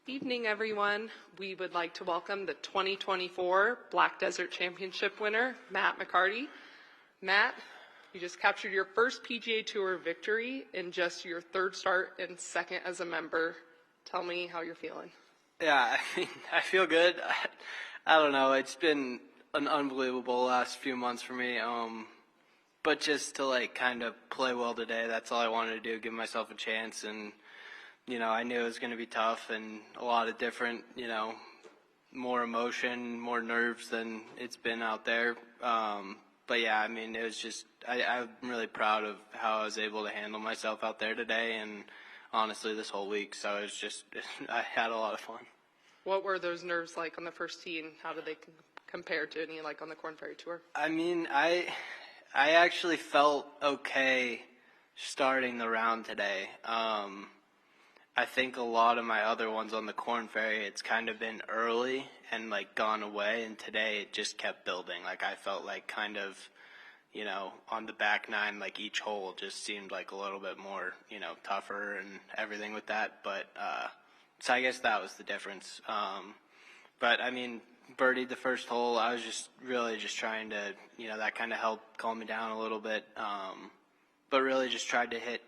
Evening, everyone. We would like to welcome the 2024 Black Desert Championship winner, Matt McCarty. Matt, you just captured your first PGA Tour victory in just your third start and second as a member. Tell me how you're feeling. Yeah, I feel good. I don't know. It's been an unbelievable last few months for me. But just to kind of play well today, that's all I wanted to do, give myself a chance. And, I knew it was going to be tough and a lot of different, more emotion, more nerves than it's been out there. But yeah, it was just, I'm really proud of how I was able to handle myself out there today and honestly this whole week. So it was just, I had a lot of fun. What were those nerves like on the first tee, and how did they compare to any on the Korn Ferry Tour? I actually felt okay starting the round today. I think a lot of my other ones on the Korn Ferry, it's kind of been early and gone away, and today it just kept building. I felt kind of, on the back nine, each hole just seemed a little bit more, tougher and everything with that. But so I guess that was the difference. But birdied the first hole. I was just really just trying to, that kind of helped calm me down a little bit. But really just tried to hit,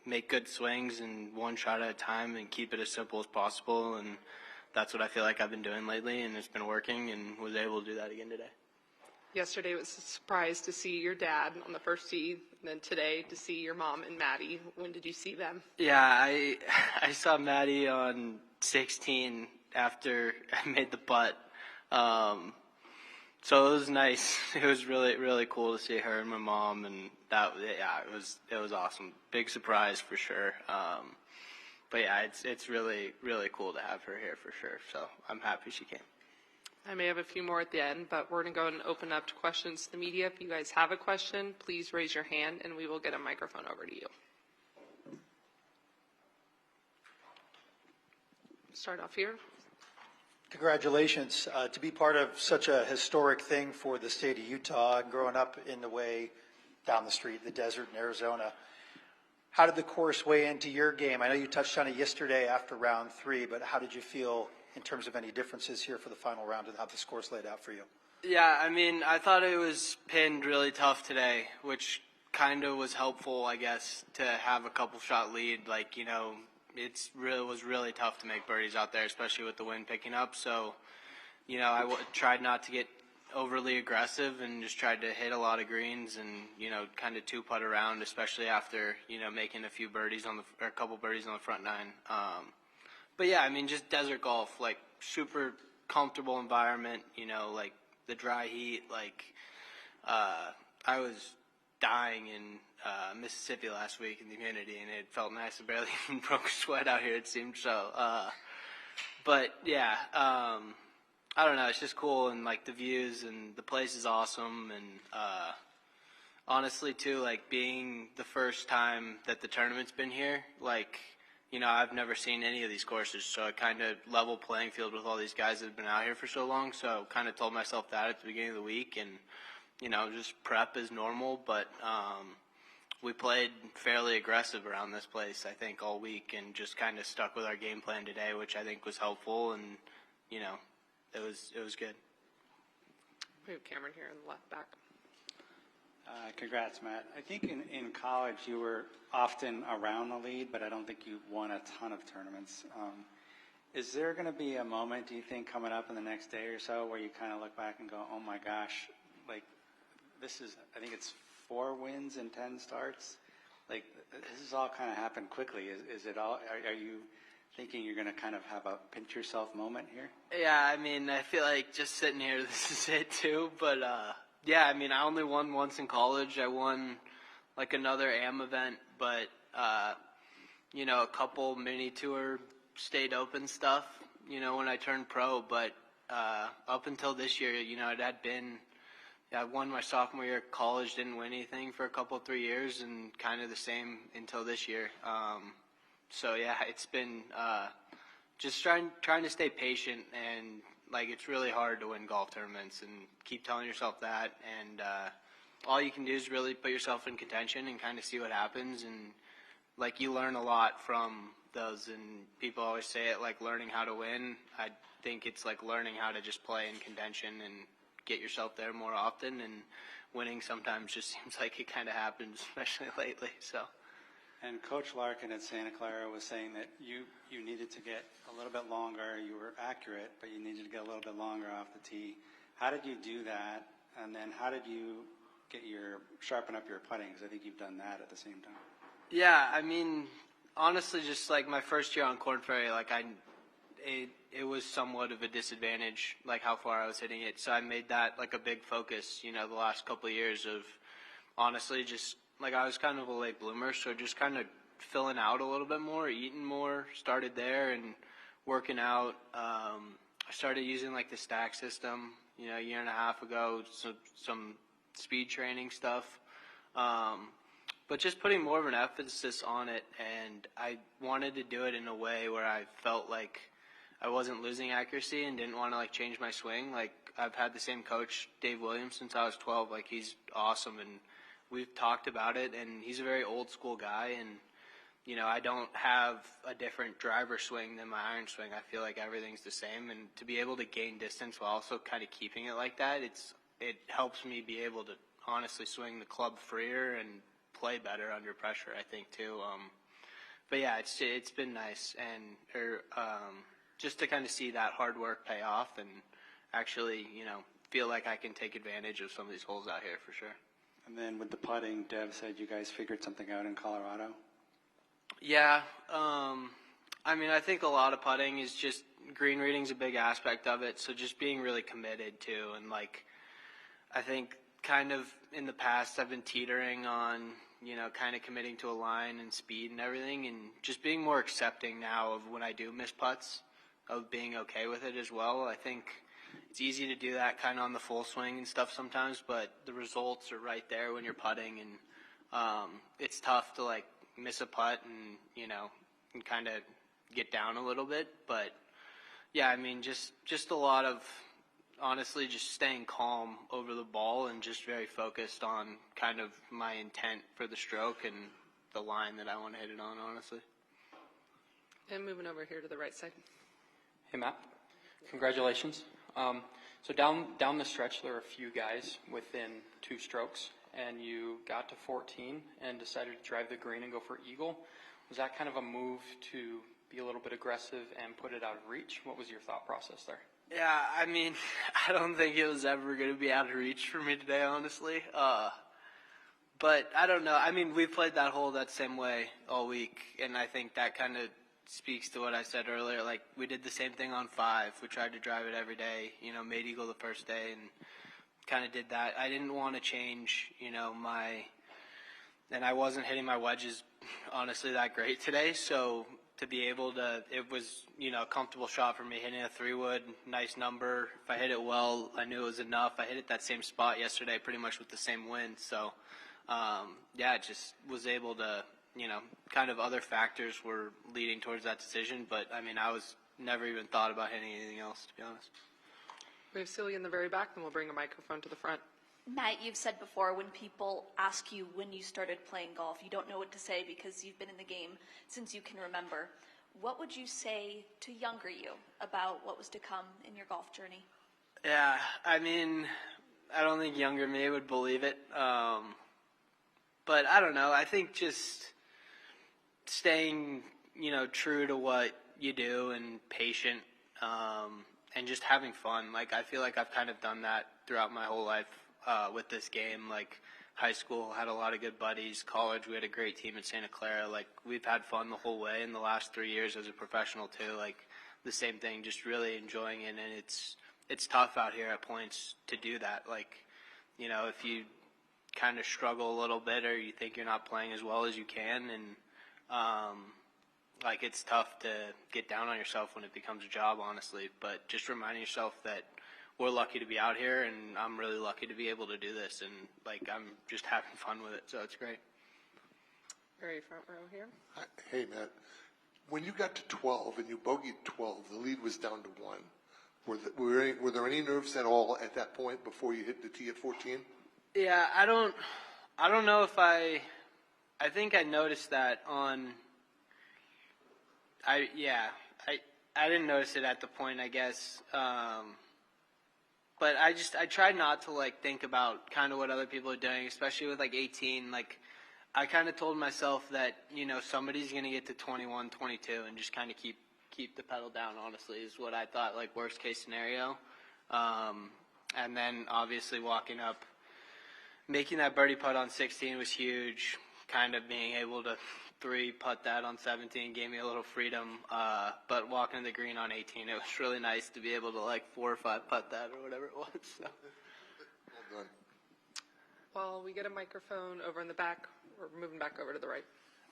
make good swings and one shot at a time and keep it as simple as possible. And that's what I feel like I've been doing lately, and it's been working, and was able to do that again today. Yesterday was a surprise to see your dad on the first tee, and then today to see your mom and Maddie. When did you see them? Yeah, I saw Maddie on 16 after I made the putt. So it was nice. It was really, really cool to see her and my mom, and it was awesome. Big surprise for sure. But yeah, it's really, really cool to have her here for sure. So I'm happy she came. I may have a few more at the end, but we're going to go and open up to questions to the media. If you guys have a question, please raise your hand, and we will get a microphone over to you. Start off here. Congratulations. To be part of such a historic thing for the state of Utah, growing up in the way down the street, the desert in Arizona. How did the course weigh into your game? I know you touched on it yesterday after round 3, but how did you feel in terms of any differences here for the final round and how this course laid out for you? Yeah, I thought it was pinned really tough today, which kind of was helpful, I guess, to have a couple shot lead. It was really tough to make birdies out there, especially with the wind picking up. So, I tried not to get overly aggressive and just tried to hit a lot of greens and, kind of two-putt around, especially after, making a couple birdies on the front nine. But yeah, just desert golf, super comfortable environment, the dry heat, I was dying in Mississippi last week in the humidity, and it felt nice. I barely even broke a sweat out here, it seemed. So, but yeah, I don't know. It's just cool, and the views, and the place is awesome. And honestly, too, being the first time that the tournament's been here, I've never seen any of these courses, so it kind of level playing field with all these guys that have been out here for so long. So kind of told myself that at the beginning of the week, and just prep as normal, but we played fairly aggressive around this place, I think, all week, and just kind of stuck with our game plan today, which I think was helpful, and, it was good. We have Cameron here in the left back. Congrats, Matt. I think in college you were often around the lead, but I don't think you won a ton of tournaments. Is there going to be a moment, do you think, coming up in the next day or so where you kind of look back and go, oh my gosh, this is, I think it's 4 wins and 10 starts. This has all kind of happened quickly. Is it all, are you thinking you're going to kind of have a pinch yourself moment here? Yeah, I feel like just sitting here, this is it too. But, yeah, I only won once in college. I won, another AM event, but, a couple mini tour state open stuff, when I turned pro. But up until this year, it had been, I won my sophomore year of college, didn't win anything for a couple, 3 years, and kind of the same until this year. So, yeah, it's been just trying to stay patient, and, it's really hard to win golf tournaments, and keep telling yourself that. And all you can do is really put yourself in contention and kind of see what happens. And, you learn a lot from those, and people always say it like learning how to win. I think it's like learning how to just play in contention and get yourself there more often, and winning sometimes just seems like it kind of happens, especially lately. So. And Coach Larkin at Santa Clara was saying that you needed to get a little bit longer. You were accurate, but you needed to get a little bit longer off the tee. How did you do that? And then how did you sharpen up your putting? Because I think you've done that at the same time. Yeah, I mean, honestly, just like my first year on Corn Ferry, like it was somewhat of a disadvantage, like how far I was hitting it. So I made that like a big focus, the last couple of years of honestly just like I was kind of a late bloomer, so just kind of filling out a little bit more, eating more, started there and working out. I started using like the stack system, a year and a half ago, some speed training stuff. But just putting more of an emphasis on it, and I wanted to do it in a way where I felt like I wasn't losing accuracy and didn't want to like change my swing. Like I've had the same coach, Dave Williams, since I was 12. Like he's awesome, and we've talked about it, and he's a very old school guy, and I don't have a different driver swing than my iron swing. I feel like everything's the same, and to be able to gain distance while also kind of keeping it like that, it helps me be able to honestly swing the club freer and play better under pressure, I think, too. But yeah, it's been nice, and just to kind of see that hard work pay off and actually, feel like I can take advantage of some of these holes out here for sure. And then with the putting, Dev said you guys figured something out in Colorado. Yeah, I mean, I think a lot of putting is just green reading's a big aspect of it. So just being really committed to, and like, I think kind of in the past I've been teetering on, kind of committing to a line and speed and everything, and just being more accepting now of when I do miss putts, of being okay with it as well. I think it's easy to do that kind of on the full swing and stuff sometimes, but the results are right there when you're putting, and it's tough to like miss a putt and and kind of get down a little bit. But yeah, I mean, just a lot of honestly just staying calm over the ball and just very focused on kind of my intent for the stroke and the line that I want to hit it on, honestly. And moving over here to the right side. Hey, Matt. Congratulations. So down the stretch, there were a few guys within 2 strokes, and you got to 14 and decided to drive the green and go for eagle. Was that kind of a move to be a little bit aggressive and put it out of reach? What was your thought process there? Yeah, I mean, I don't think it was ever going to be out of reach for me today, honestly. But I don't know. I mean, we played that hole that same way all week, and I think that kind of speaks to what I said earlier. Like, we did the same thing on 5. We tried to drive it every day, made eagle the first day and kind of did that. I didn't want to change, and I wasn't hitting my wedges, honestly, that great today. So to be able to, it was, a comfortable shot for me, hitting a 3-wood, nice number. If I hit it well, I knew it was enough. I hit it that same spot yesterday pretty much with the same wind. So, yeah, just was able to, kind of other factors were leading towards that decision. But, I mean, I was never even thought about hitting anything else, to be honest. We have Celia in the very back, then we'll bring a microphone to the front. Matt, you've said before when people ask you when you started playing golf, you don't know what to say because you've been in the game since you can remember. What would you say to younger you about what was to come in your golf journey? Yeah, I mean, I don't think younger me would believe it. But I don't know. I think just staying, true to what you do and patient, and just having fun. Like, I feel like I've kind of done that throughout my whole life with this game. Like, high school, had a lot of good buddies. College, we had a great team at Santa Clara. Like, we've had fun the whole way in the last 3 years as a professional, too. Like, the same thing, just really enjoying it. And it's tough out here at points to do that. Like, if you kind of struggle a little bit or you think you're not playing as well as you can, and like, it's tough to get down on yourself when it becomes a job, honestly. But just reminding yourself that we're lucky to be out here, and I'm really lucky to be able to do this, and like, I'm just having fun with it, so it's great. Very front row here. Hi. Hey, Matt. When you got to 12 and you bogeyed 12, the lead was down to 1. Were there any nerves at all at that point before you hit the tee at 14? Yeah, I don't know if I think I noticed that on I didn't notice it at the point, I guess. But I tried not to like think about kind of what other people are doing, especially with like 18. Like I kind of told myself that, you know, somebody's going to get to 21, 22 and just kind of keep the pedal down, honestly, is what I thought, like worst case scenario. And then obviously walking up, making that birdie putt on 16 was huge. Kind of being able to 3-putt that on 17 gave me a little freedom. But walking the green on 18, it was really nice to be able to like 4 or 5-putt that or whatever it was. So. Well done. While we get a microphone over in the back, we're moving back over to the right.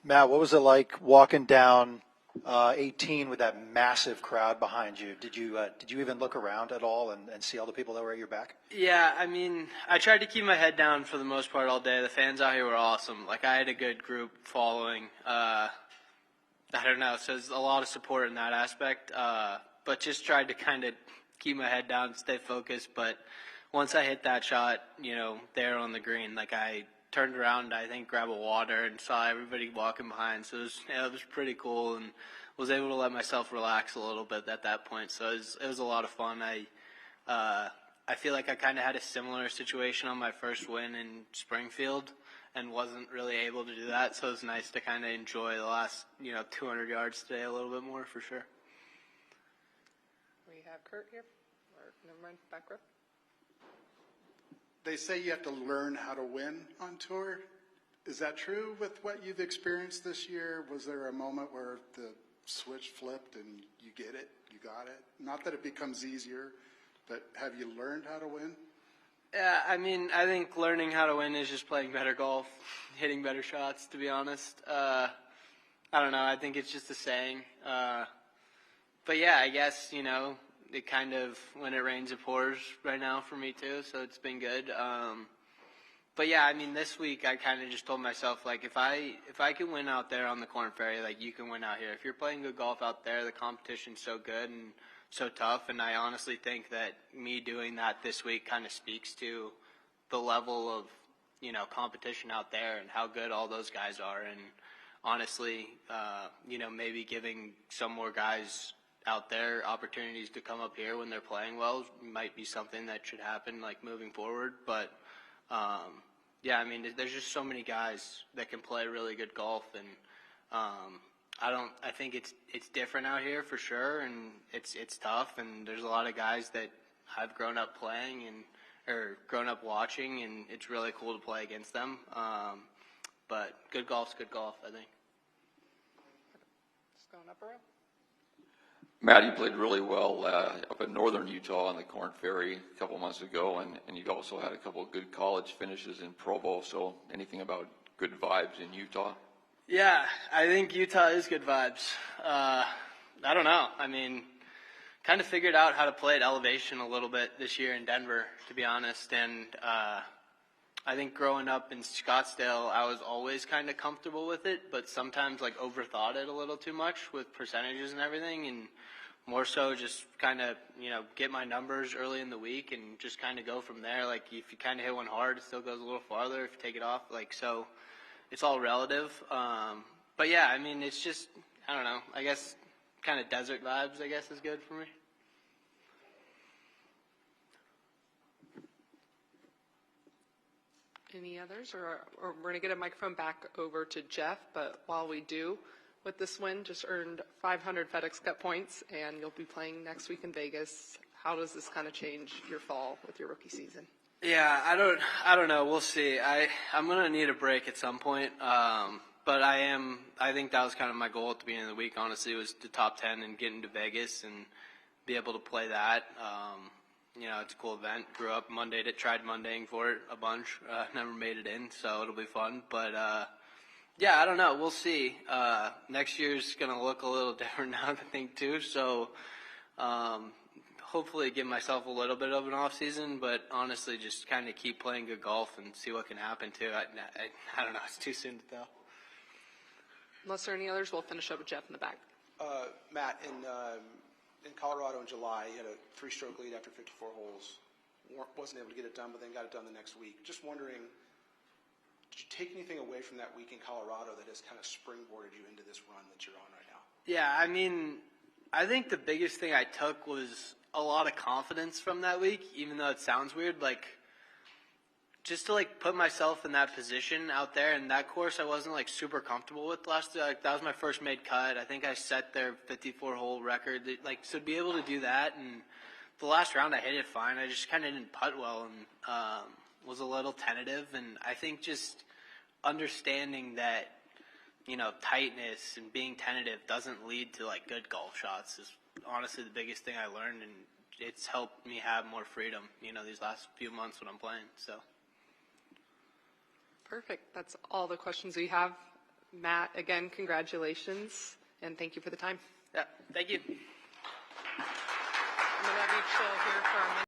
Matt, what was it like walking down 18 with that massive crowd behind you? Did you even look around at all and see all the people that were at your back? Yeah, I mean, I tried to keep my head down for the most part all day. The fans out here were awesome. Like, I had a good group following. I don't know, so there's a lot of support in that aspect. But just tried to kind of keep my head down, stay focused. But once I hit that shot, you know, there on the green, like I turned around, I think, grab a water and saw everybody walking behind. So it was pretty cool and was able to let myself relax a little bit at that point. So it was a lot of fun. I feel like I kind of had a similar situation on my first win in Springfield and wasn't really able to do that. So it was nice to kind of enjoy the last, 200 yards today a little bit more for sure. We have Kurt here, or never mind, back row. They say you have to learn how to win on tour. Is that true with what you've experienced this year? Was there a moment where the switch flipped and you get it, you got it? Not that it becomes easier, but have you learned how to win? Yeah, I mean, I think learning how to win is just playing better golf, hitting better shots, to be honest. I don't know. I think it's just a saying. But yeah, I guess, it kind of, when it rains, it pours right now for me too, so it's been good. But yeah, I mean, this week I kind of just told myself, like, if I can win out there on the Corn Ferry, like, you can win out here. If you're playing good golf out there, the competition's so good and so tough, and I honestly think that me doing that this week kind of speaks to the level of, competition out there and how good all those guys are, and honestly, maybe giving some more guys out there opportunities to come up here when they're playing well might be something that should happen, like, moving forward. But yeah, I mean, there's just so many guys that can play really good golf, and I think it's different out here for sure, and it's tough, and there's a lot of guys that I've grown up playing or grown up watching, and it's really cool to play against them. But good golf's good golf, I think. Just going up a row. Matt, you played really well up in northern Utah on the Corn Ferry a couple months ago, and you also had a couple of good college finishes in Provo. So anything about good vibes in Utah? Yeah, I think Utah is good vibes. I don't know. I mean, kind of figured out how to play at elevation a little bit this year in Denver, to be honest. And I think growing up in Scottsdale, I was always kind of comfortable with it, but sometimes like overthought it a little too much with percentages and everything, and more so just kind of, get my numbers early in the week and just kind of go from there. Like if you kind of hit one hard, it still goes a little farther if you take it off. Like, so it's all relative. But yeah, I mean, it's just, I don't know, I guess kind of desert vibes, I guess, is good for me. Any others? Or we're going to get a microphone back over to Jeff, but while we do, with this win, just earned 500 FedEx Cup points, and you'll be playing next week in Vegas. How does this kind of change your fall with your rookie season? Yeah, I don't know. We'll see. I'm going to need a break at some point. But I think that was kind of my goal at the beginning of the week, honestly, was to top 10 and get into Vegas and be able to play that. It's a cool event. Grew up tried Mondaying for it a bunch. Never made it in, so it'll be fun. But, yeah, I don't know. We'll see. Next year's going to look a little different now, I think, too. So, hopefully give myself a little bit of an off season, but honestly just kind of keep playing good golf and see what can happen, too. I don't know. It's too soon to tell. Unless there are any others, we'll finish up with Jeff in the back. Matt, in Colorado in July, you had a 3-stroke lead after 54 holes. Wasn't able to get it done, but then got it done the next week. Just wondering, did you take anything away from that week in Colorado that has kind of springboarded you into this run that you're on right now? Yeah, I mean, I think the biggest thing I took was a lot of confidence from that week, even though it sounds weird. Like, just to like put myself in that position out there, and that course I wasn't like super comfortable with last. Like, that was my first made cut. I think I set their 54-hole record. Like, so to be able to do that, and the last round I hit it fine. I just kind of didn't putt well and was a little tentative. And I think just understanding that, you know, tightness and being tentative doesn't lead to like good golf shots is honestly the biggest thing I learned, and it's helped me have more freedom, you know, these last few months when I'm playing. So. Perfect. That's all the questions we have. Matt, again, congratulations, and thank you for the time. Yeah, thank you. I'm going to have you chill here for a minute.